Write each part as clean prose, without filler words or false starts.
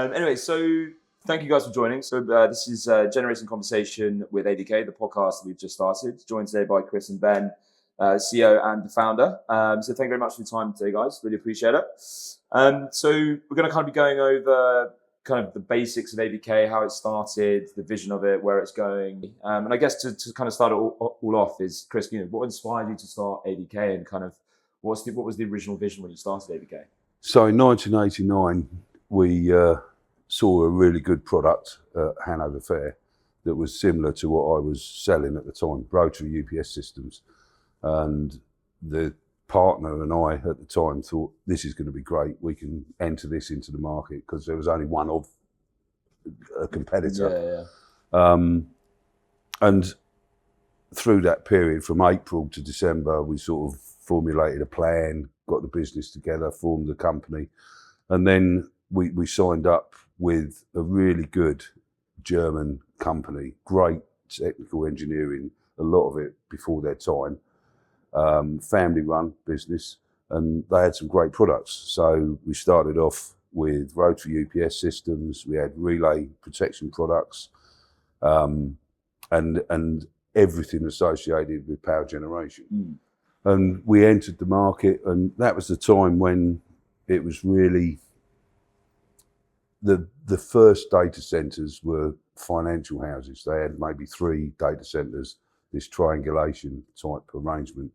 Anyway, so thank you guys for joining. So this is Generation Conversation with AVK, the podcast that we've just started. Joined today by Chris and Ben, CEO and the founder. So thank you very much for your time today, guys. Really appreciate it. So we're going to kind of be going over kind of the basics of AVK, how it started, the vision of it, where it's going. And I guess to kind of start it all off is, Chris, what inspired you to start AVK, and kind of what was the original vision when you started AVK? So in 1989, we saw a really good product at Hanover Fair that was similar to what I was selling at the time, rotary UPS systems. And the partner and I at the time thought, this is going to be great. We can enter this into the market, because there was only one of a competitor. And through that period, from April to December, we sort of formulated a plan, got the business together, formed the company. And then we signed up with a really good German company, great technical engineering, a lot of it before their time, family-run business, and they had some great products. So we started off with rotary UPS systems, we had relay protection products, and everything associated with power generation. And we entered the market, and that was the time when it was really the first data centers were financial houses. They had maybe 3 data centers, this triangulation type arrangement,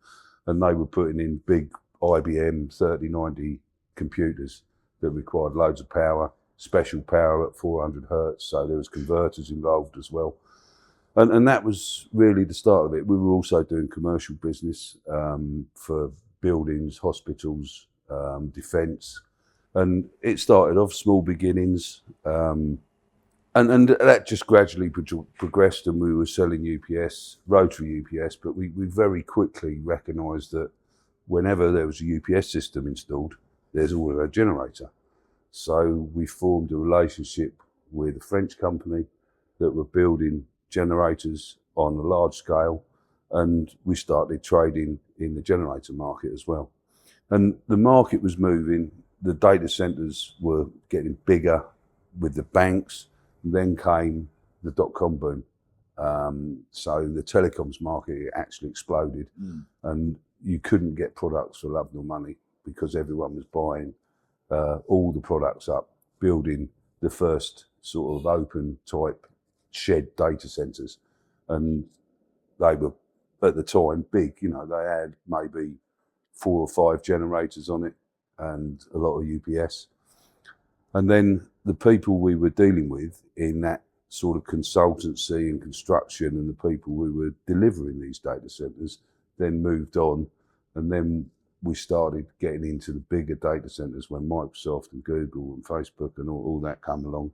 and they were putting in big IBM 3090 computers that required loads of power, special power at 400 hertz, so there was converters involved as well. And that was really the start of it. We were also doing commercial business for buildings, hospitals, defence. And it started off small beginnings. And that just gradually progressed, and we were selling UPS, rotary UPS, but we very quickly recognised that whenever there was a UPS system installed, there's always a generator. So we formed a relationship with a French company that were building generators on a large scale, and we started trading in the generator market as well. And the market was moving, the data centers were getting bigger with the banks, and then came the dot-com boom. So the telecoms market actually exploded, and you couldn't get products for love nor money, because everyone was buying all the products up, building the first sort of open type shed data centers, and they were at the time big. They had maybe 4 or 5 generators on it and a lot of UPS. And then the people we were dealing with in that sort of consultancy and construction, and the people we were delivering these data centers, then moved on, and then we started getting into the bigger data centers when Microsoft and Google and Facebook and all that come along.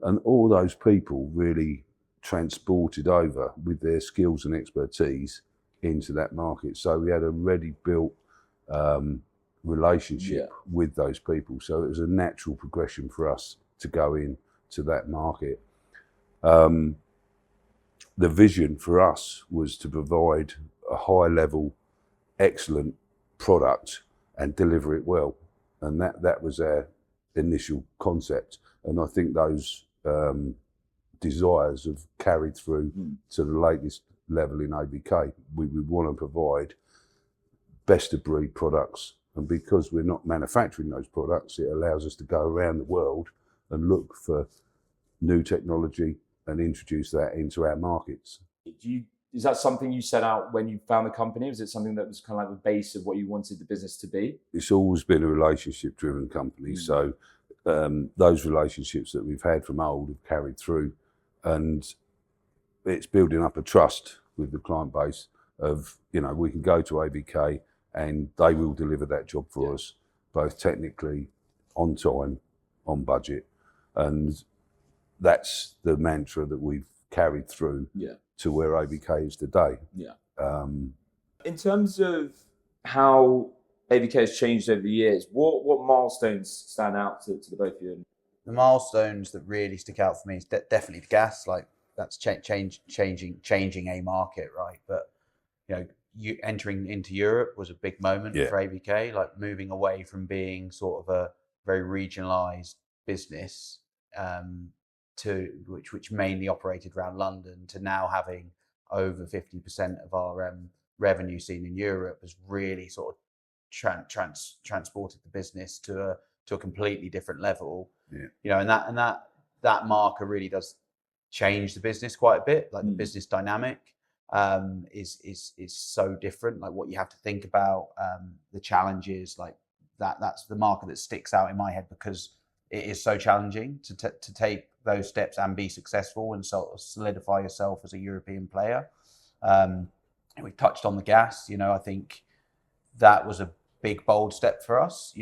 And all those people really transported over with their skills and expertise into that market. So we had a ready built relationship with those people. So it was a natural progression for us to go into that market. The vision for us was to provide a high level, excellent product and deliver it well. And that was our initial concept. And I think those desires have carried through to the latest level in AVK. We want to provide best of breed products. And because we're not manufacturing those products, it allows us to go around the world and look for new technology and introduce that into our markets. Is that something you set out when you found the company? Was it something that was kind of like the base of what you wanted the business to be? It's always been a relationship driven company. So those relationships that we've had from old have carried through, and it's building up a trust with the client base of, we can go to AVK and they will deliver that job for us, both technically, on time, on budget. And that's the mantra that we've carried through to where AVK is today. In terms of how AVK has changed over the years, what milestones stand out to the both of you? The milestones that really stick out for me is definitely the gas. Like, that's changing a market, right? But you entering into Europe was a big moment for AVK. Like, moving away from being sort of a very regionalized business to which mainly operated around London, to now having over 50% of our revenue seen in Europe, has really sort of transported the business to a completely different level. Yeah. And that marker really does change the business quite a bit. Like the business dynamic is so different. Like what you have to think about, the challenges, like that's the marker that sticks out in my head, because it is so challenging to take those steps and be successful and sort of solidify yourself as a European player. We touched on the gas. I think that was a big, bold step for us.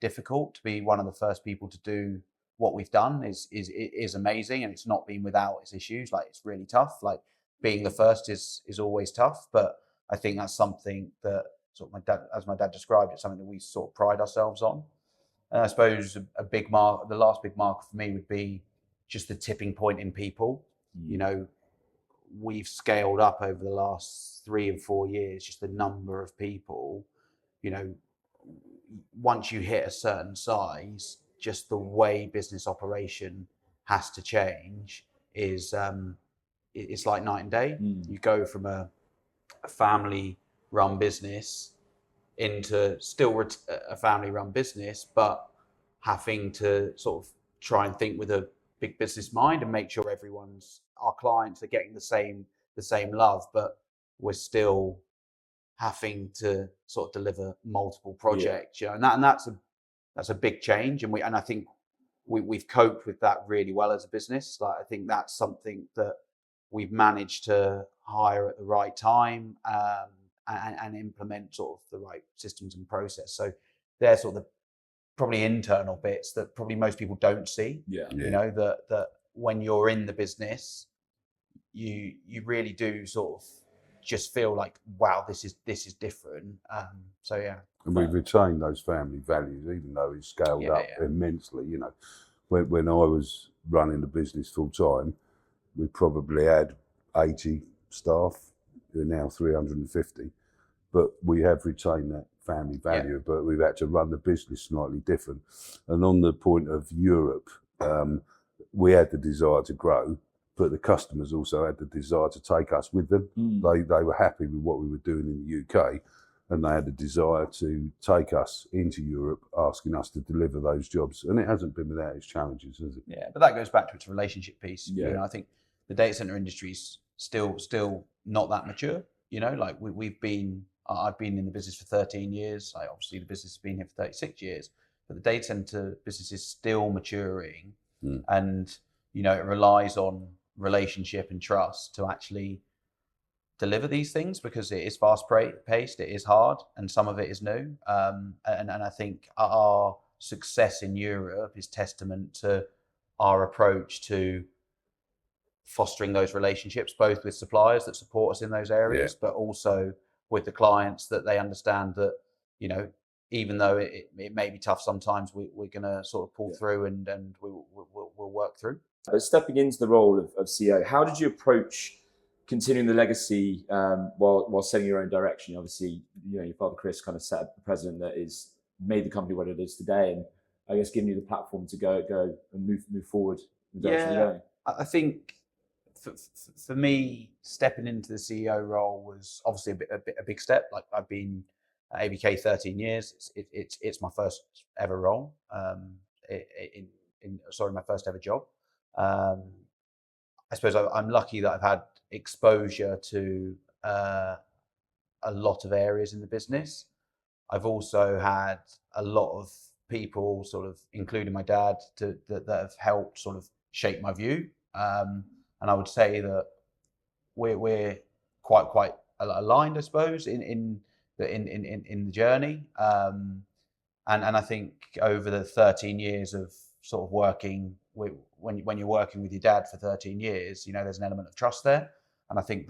Difficult to be one of the first people to do what we've done is amazing, and it's not been without its issues. Like, it's really tough. Like, being the first is always tough, but I think that's something that sort of my dad described, it's something that we sort of pride ourselves on. And I suppose the last big marker for me would be just the tipping point in people. We've scaled up over the last 3 and 4 years, just the number of people. Once you hit a certain size, just the way business operation has to change is it's like night and day. You go from a family run business into still a family run business, but having to sort of try and think with a big business mind and make sure our clients are getting the same love, but we're still having to sort of deliver multiple projects. And that's a big change, and I think we've coped with that really well as a business. Like, I think that's something that we've managed to hire at the right time, and implement sort of the right systems and process. So they're sort of the probably internal bits that probably most people don't see. That when you're in the business, you really do sort of just feel like, wow, this is different. So yeah. And we've retained those family values, even though it's scaled up immensely. When I was running the business full time, we probably had 80 staff. We're now 350, but we have retained that family value. But we've had to run the business slightly different. And on the point of Europe, we had the desire to grow, but the customers also had the desire to take us with them. They were happy with what we were doing in the UK, and they had the desire to take us into Europe, asking us to deliver those jobs. And it hasn't been without its challenges, has it? Yeah, but that goes back to its relationship piece. I think the data center industry is still not that mature. Like I've been in the business for 13 years. Like, obviously the business has been here for 36 years, but the data center business is still maturing, and it relies on relationship and trust to actually deliver these things, because it is fast paced, it is hard, and some of it is new. And I think our success in Europe is testament to our approach to fostering those relationships, both with suppliers that support us in those areas, but also with the clients, that they understand that, even though it may be tough sometimes, we're going to sort of pull through, and we'll work through. Stepping into the role of CEO, how did you approach continuing the legacy while setting your own direction? Obviously, your father Chris kind of set up the precedent that is made the company what it is today, and I guess giving you the platform to go and move forward in the direction you're going. I think for me, stepping into the CEO role was obviously a big step. Like, I've been at ABK 13 years. It's my first ever role. My first ever job. I suppose I'm lucky that I've had exposure to a lot of areas in the business. I've also had a lot of people, sort of including my dad, that have helped sort of shape my view. And I would say that we're quite aligned, I suppose, in the journey. And I think over the 13 years of sort of working with, when you're working with your dad for 13 years, there's an element of trust there. And I think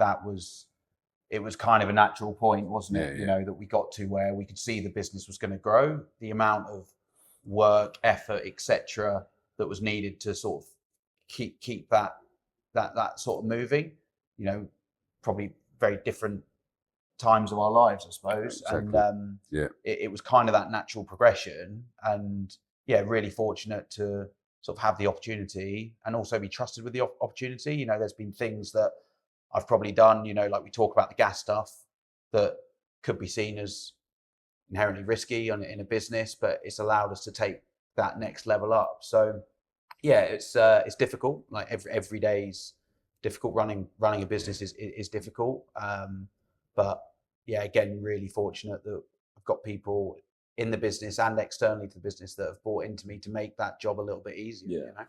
it was kind of a natural point, wasn't it? That we got to where we could see the business was going to grow, the amount of work, effort, etc., that was needed to sort of keep that sort of moving. Probably very different times of our lives, I suppose. Exactly. And it was kind of that natural progression. And really fortunate to sort of have the opportunity and also be trusted with the opportunity. You know, there's been things that I've probably done, you know, like we talk about the gas stuff, that could be seen as inherently risky in a business, but it's allowed us to take that next level up. So yeah, it's difficult. Like every day's difficult. Running a business is difficult. But yeah, again, really fortunate that I've got people in the business and externally to the business that have bought into me to make that job a little bit easier. Yeah. You know?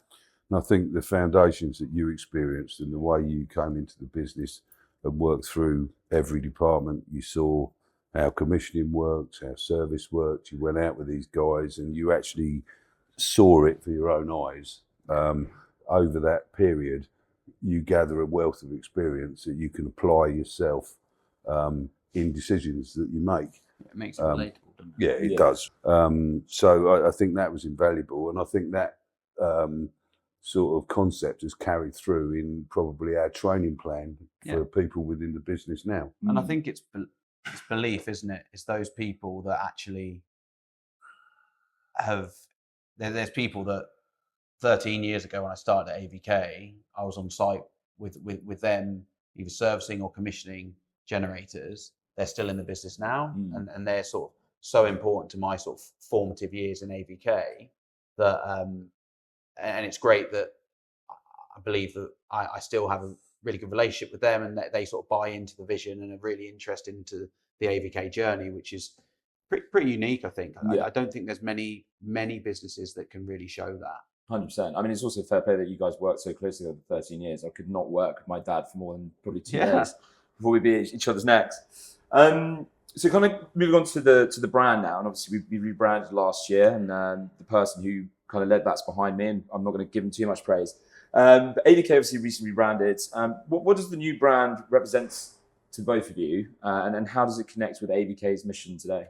And I think the foundations that you experienced and the way you came into the business and worked through every department, you saw how commissioning works, how service works. You went out with these guys and you actually saw it for your own eyes. Over that period, you gather a wealth of experience that you can apply yourself in decisions that you make. It makes it relatable, doesn't it? Yeah, it does. So I think that was invaluable, and I think that sort of concept has carried through in probably our training plan for people within the business now. And I think it's belief, isn't it? It's those people that actually have. There's people that 13 years ago when I started at AVK, I was on site with them, either servicing or commissioning generators. They're still in the business now, and they're sort of so important to my sort of formative years in AVK that, and it's great that I believe that I still have a really good relationship with them, and that they sort of buy into the vision and are really interested into the AVK journey, which is pretty unique, I think. I don't think there's many businesses that can really show that. 100%. I mean, it's also fair play that you guys worked so closely over 13 years. I could not work with my dad for more than probably 2 days before we'd be at each other's necks. So kind of moving on to the brand now, and obviously we rebranded last year, and the person who kind of led that's behind me, and I'm not going to give him too much praise. But AVK obviously recently rebranded. What does the new brand represent to both of you, and how does it connect with AVK's mission today?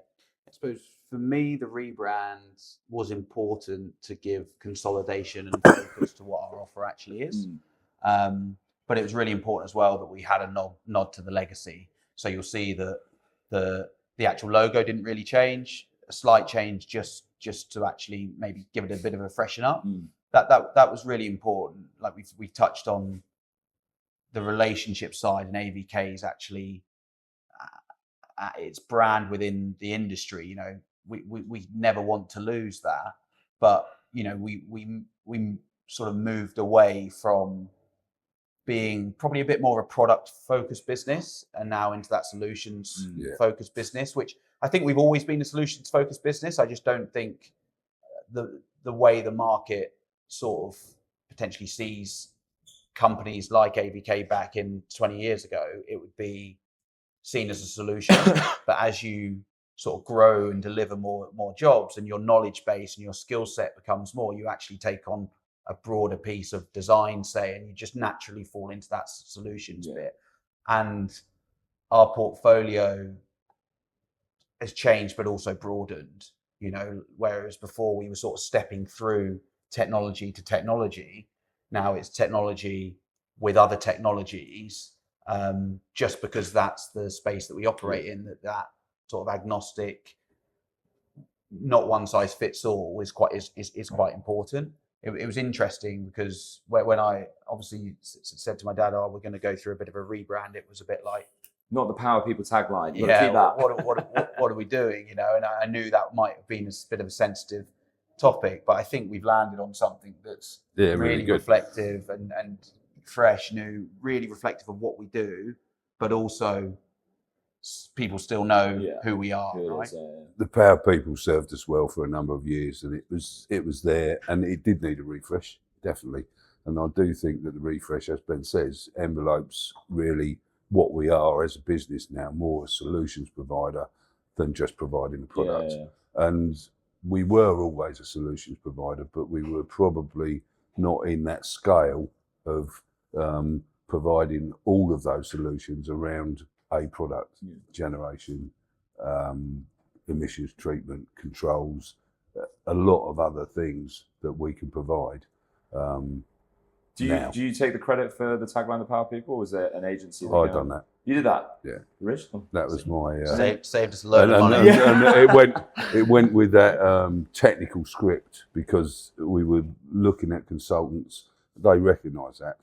I suppose for me, the rebrand was important to give consolidation and focus to what our offer actually is. But it was really important as well that we had a nod to the legacy. So you'll see that the actual logo didn't really change, a slight change just to actually maybe give it a bit of a freshen up. That was really important. Like we touched on the relationship side, and AVK is actually its brand within the industry. You know, we never want to lose that, but you know, we sort of moved away from being probably a bit more of a product focused business and now into that solutions focused business, which I think we've always been a solutions focused business. I just don't think the way the market sort of potentially sees companies like AVK back in 20 years ago, it would be seen as a solution. But as you sort of grow and deliver more jobs, and your knowledge base and your skill set becomes more, you actually take on a broader piece of design, say, and you just naturally fall into that solutions bit. And our portfolio has changed, but also broadened, you know, whereas before we were sort of stepping through technology to technology. Now it's technology with other technologies, just because that's the space that we operate in, that sort of agnostic, not one size fits all is quite important. It was interesting because when I obviously said to my dad, "Oh, we're going to go through a bit of a rebrand," it was a bit like, not the power people tagline. Keep that. What are we doing? You know, and I knew that might have been a bit of a sensitive topic, but I think we've landed on something that's really reflective and fresh, new, really reflective of what we do, but also people still know who we are, right? The power people served us well for a number of years, and it was there, and it did need a refresh, definitely. And I do think that the refresh, as Ben says, envelopes really what we are as a business now, more a solutions provider than just providing a product. And we were always a solutions provider, but we were probably not in that scale of providing all of those solutions around a product, generation, emissions treatment, controls, a lot of other things that we can provide. Do you take the credit for the tagline, "The Power People," or was it an agency? I've done that. You did that? Yeah. Rich? That was my... Saved us a load of money. And it went with that technical script because we were looking at consultants. They recognised that.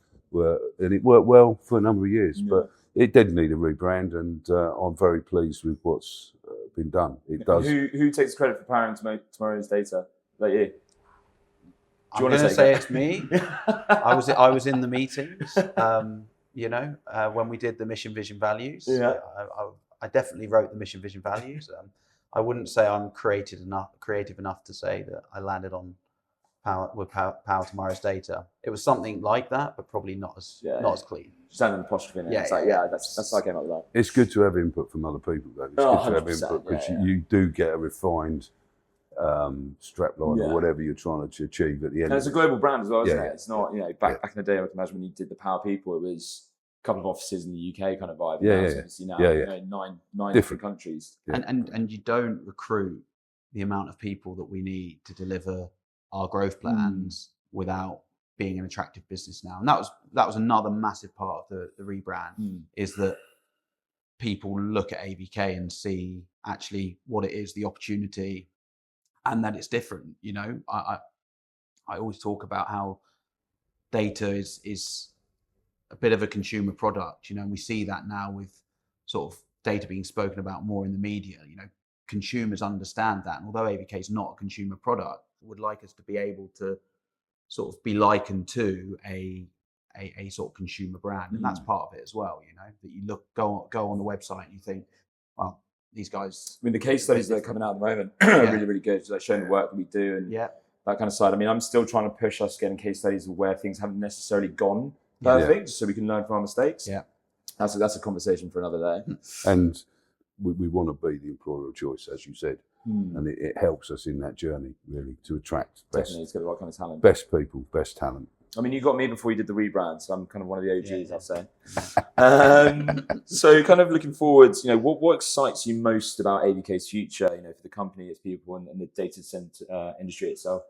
And it worked well for a number of years. Yeah. But it did need a rebrand, and I'm very pleased with what's been done. It does. Who takes credit for powering tomorrow's data? Like you? I'm going to say it's me. I was in the meetings, when we did the mission, vision, values. Yeah. I definitely wrote the mission, vision, values. I wouldn't say I'm creative enough to say that I landed on power tomorrow's data. It was something like that, but probably not as clean. Just having an apostrophe in it. That's how I came up with that. It's good to have input from other people, though. It's good to have input because you do get a refined strapline or whatever you're trying to achieve at the end. And it's a global brand as well, isn't it? Yeah. It's not, back in the day, I can imagine when you did the Power People, it was a couple of offices in the UK kind of vibe. Now, nine different countries. Yeah. And you don't recruit the amount of people that we need to deliver our growth plans without being an attractive business now. And that was another massive part of the rebrand, is that people look at AVK and see actually what it is, the opportunity, and that it's different. I always talk about how data is a bit of a consumer product, and we see that now with sort of data being spoken about more in the media. Consumers understand that, and although AVK is not a consumer product, would like us to be able to sort of be likened to a sort of consumer brand, and that's part of it as well. That you go on the website and you think, well, these guys. I mean, the case studies that are coming out at the moment are really, really good. So they're showing the work that we do and that kind of side. I mean, I'm still trying to push us getting case studies of where things haven't necessarily gone perfect, so we can learn from our mistakes. Yeah, that's a conversation for another day. And we want to be the employer of choice, as you said, and it helps us in that journey really to attract Definitely, it's got the right kind of talent. Best people, best talent. I mean, you got me before you did the rebrand, so I'm kind of one of the OGs, I'll say. So kind of looking forward, what excites you most about AVK's future, for the company, its people, and the data center industry itself?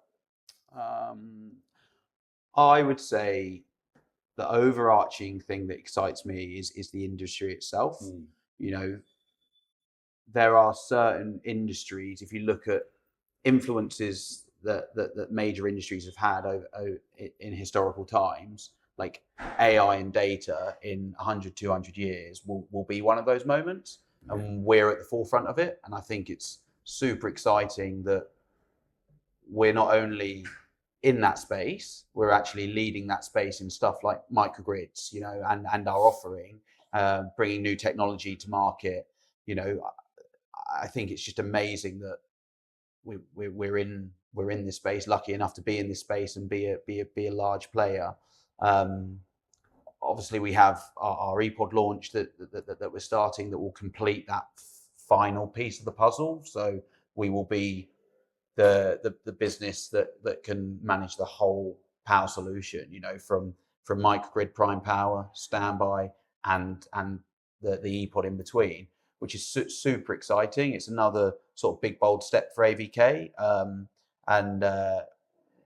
I would say the overarching thing that excites me is the industry itself. There are certain industries, if you look at influences that major industries have had in historical times, like AI and data in 100, 200 years will be one of those moments, and we're at the forefront of it. And I think it's super exciting that we're not only in that space, we're actually leading that space in stuff like microgrids, and our offering, bringing new technology to market. I think it's just amazing that we're in this space, lucky enough to be in this space and be a large player. Obviously, we have our ePod launch that we're starting that will complete that final piece of the puzzle. So we will be the business that can manage the whole power solution, from microgrid, prime power, standby, and the ePod in between, which is super exciting. It's another sort of big, bold step for AVK.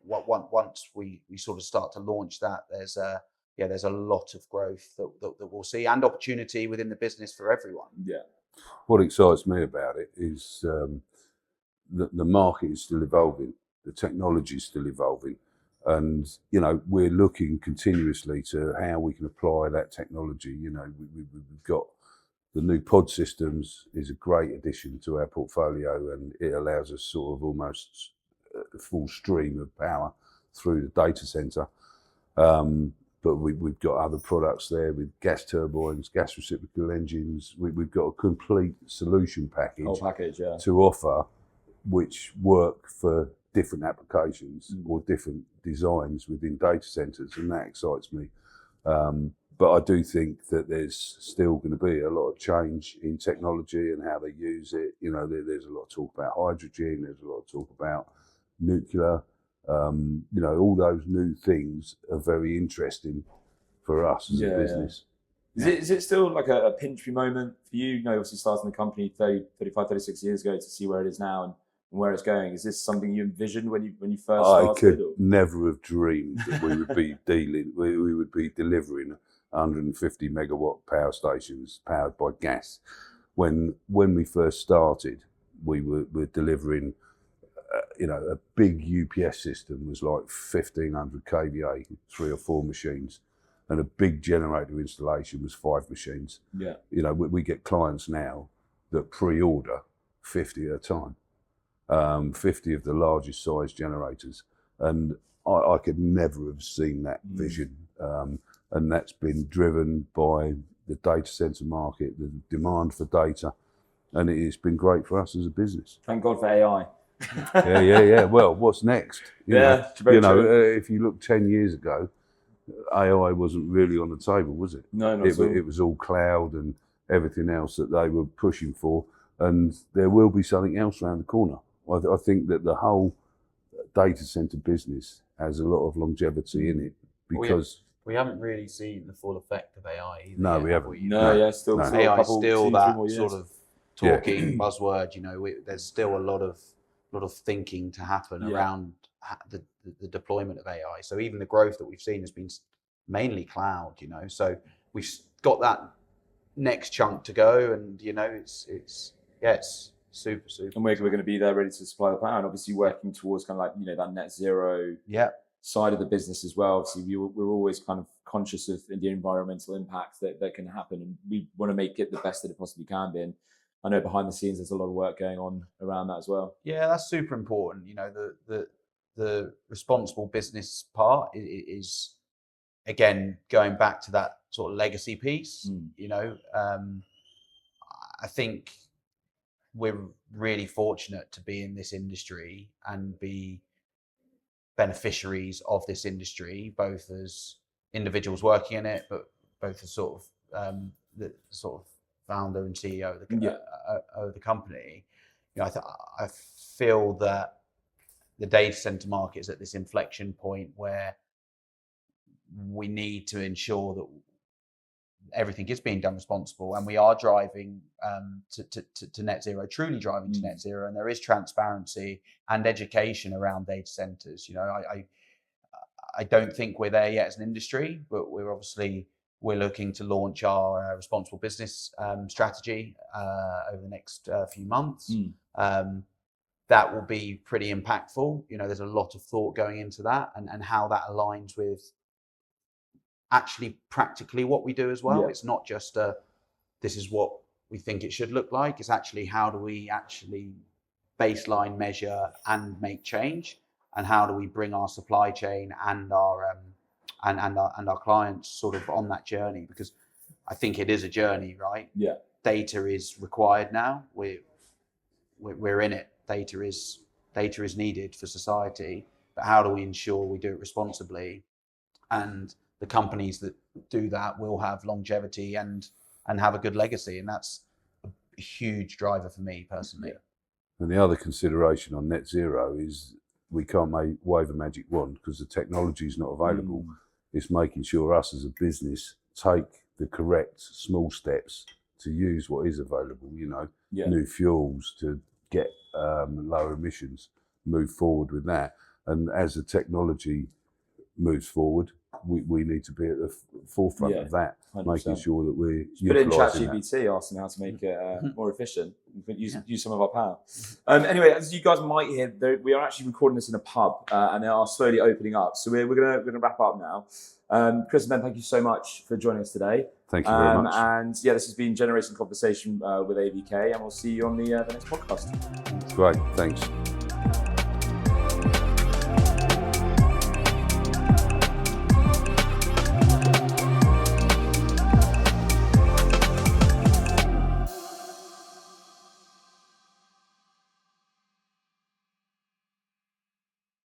Once we sort of start to launch that, there's a lot of growth that we'll see, and opportunity within the business for everyone. Yeah. What excites me about it is the market is still evolving, the technology is still evolving, and we're looking continuously to how we can apply that technology. We've got the new pod systems is a great addition to our portfolio, and it allows us sort of almost a full stream of power through the data center. But we've got other products there with gas turbines, gas reciprocal engines. We've got a complete solution package, to offer, which work for different applications or different designs within data centers, and that excites me. But I do think that there's still going to be a lot of change in technology and how they use it. There's a lot of talk about hydrogen. There's a lot of talk about nuclear. All those new things are very interesting for us as a business. Is it still like a pinch me moment for you? Obviously starting the company 30, 35, 36 years ago to see where it is now and where it's going. Is this something you envisioned when you first started? I could never have dreamed that we would be we would be delivering 150 megawatt power stations powered by gas. When we first started, we were delivering, a big UPS system was like 1500 kVA, 3 or 4 machines, and a big generator installation was 5 machines. Yeah. We get clients now that pre-order 50 at a time, 50 of the largest size generators, and I could never have seen that vision, and that's been driven by the data center market, the demand for data, and it's been great for us as a business. Thank God for AI. Yeah. Well, what's next? Very true. If you look 10 years ago, AI wasn't really on the table, was it? No, not at all. It was all cloud and everything else that they were pushing for, and there will be something else around the corner. I think that the whole data center business has a lot of longevity in it because we haven't really seen the full effect of AI either. No, yet, we haven't. Still AI is still that sort of Yeah. talking buzzword. There's still a lot of thinking to happen around the deployment of AI. So even the growth that we've seen has been mainly cloud. So we've got that next chunk to go, and it's super. And we're going to be there ready to supply the power, and obviously working towards kind of like that net zero side of the business as well. Obviously, we're always kind of conscious of the environmental impact that can happen, and we want to make it the best that it possibly can be. And I know behind the scenes there's a lot of work going on around that as well. Yeah, that's super important. The responsible business part is again going back to that sort of legacy piece. I think we're really fortunate to be in this industry and be beneficiaries of this industry, both as individuals working in it, but both as sort of the sort of founder and CEO of the company. I feel that the data center market is at this inflection point where we need to ensure that everything is being done responsible, and we are driving to net zero, truly driving to net zero, and there is transparency and education around data centers. I don't think we're there yet as an industry, but we're looking to launch our responsible business strategy over the next few months. That will be pretty impactful. There's a lot of thought going into that, and how that aligns with actually practically what we do as well. It's not just this is what we think it should look like. It's actually how do we actually baseline, measure, and make change, and how do we bring our supply chain and our clients sort of on that journey, because I think it is a journey, right? Yeah. Data is required now. We're in it. Data is needed for society, but how do we ensure we do it responsibly? And the companies that do that will have longevity and have a good legacy, and that's a huge driver for me personally. And the other consideration on net zero is we can't wave a magic wand because the technology is not available. It's making sure us as a business take the correct small steps to use what is available, new fuels to get lower emissions, move forward with that. And as the technology moves forward, we need to be at the forefront of that, 100%. Making sure that we're put it in utilising ChatGPT, asking how to make it more efficient. Use some of our power. Anyway, as you guys might hear, we are actually recording this in a pub, and they are slowly opening up. So we're gonna wrap up now. Chris and Ben, thank you so much for joining us today. Thank you very much. And this has been Generation Conversation with AVK, and we'll see you on the next podcast. Great, thanks.